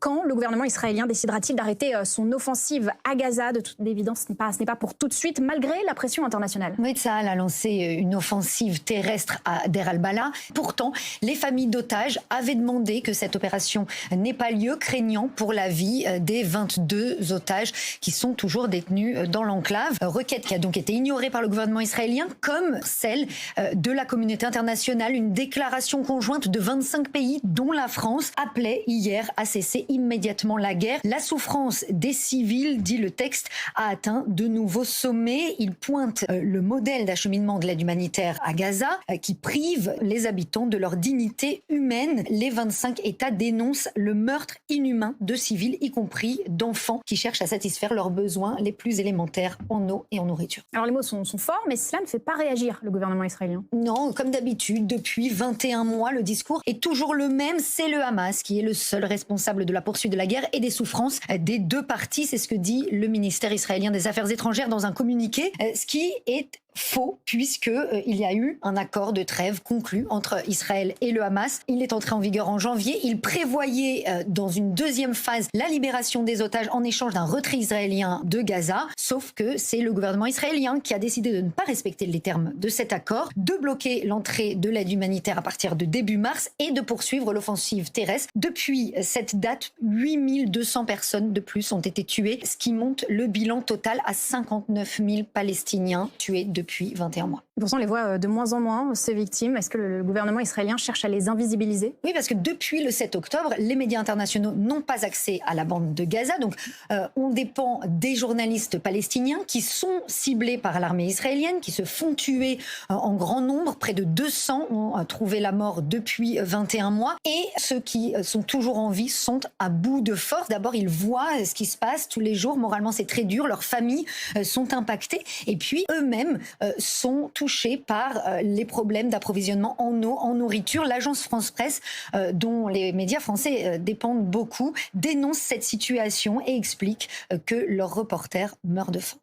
Quand le gouvernement israélien décidera-t-il d'arrêter son offensive à Gaza? De toute évidence, ce n'est pas pour tout de suite, malgré la pression internationale. Oui, Tsahal a lancé une offensive terrestre à Deir al-Balah. Pourtant, les familles d'otages avaient demandé que cette opération n'ait pas lieu, craignant pour la vie des 22 otages qui sont toujours détenus dans l'enclave. Requête qui a donc été ignorée par le gouvernement israélien, comme celle de la communauté internationale. Une déclaration conjointe de 25 pays, dont la France, appelait hier à cesser immédiatement la guerre. La souffrance des civils, dit le texte, a atteint de nouveaux sommets. Il pointe le modèle d'acheminement de l'aide humanitaire à Gaza qui prive les habitants de leur dignité humaine. Les 25 États dénoncent le meurtre inhumain de civils, y compris d'enfants qui cherchent à satisfaire leurs besoins les plus élémentaires en eau et en nourriture. Alors les mots sont forts, mais cela ne fait pas réagir le gouvernement israélien. Non, comme d'habitude, depuis 21 mois, le discours est toujours le même. C'est le Hamas qui est le seul responsable de la poursuite de la guerre et des souffrances des deux parties. C'est ce que dit le ministère israélien des Affaires étrangères dans un communiqué, ce qui est faux, puisque il y a eu un accord de trêve conclu entre Israël et le Hamas. Il est entré en vigueur en janvier. Il prévoyait dans une deuxième phase la libération des otages en échange d'un retrait israélien de Gaza. Sauf que c'est le gouvernement israélien qui a décidé de ne pas respecter les termes de cet accord, de bloquer l'entrée de l'aide humanitaire à partir de début mars et de poursuivre l'offensive terrestre. Depuis cette date, 8200 personnes de plus ont été tuées, ce qui monte le bilan total à 59 000 Palestiniens tués depuis 21 mois. Pourtant, on les voit de moins en moins, ces victimes. Est-ce que le gouvernement israélien cherche à les invisibiliser? Oui, parce que depuis le 7 octobre, les médias internationaux n'ont pas accès à la bande de Gaza. Donc, on dépend des journalistes palestiniens qui sont ciblés par l'armée israélienne, qui se font tuer en grand nombre. Près de 200 ont trouvé la mort depuis 21 mois. Et ceux qui sont toujours en vie sont à bout de force. D'abord, ils voient ce qui se passe tous les jours. Moralement, c'est très dur. Leurs familles sont impactées. Et puis, eux-mêmes sont touchés par les problèmes d'approvisionnement en eau, en nourriture. L'agence France-Presse, dont les médias français dépendent beaucoup, dénonce cette situation et explique que leurs reporters meurent de faim.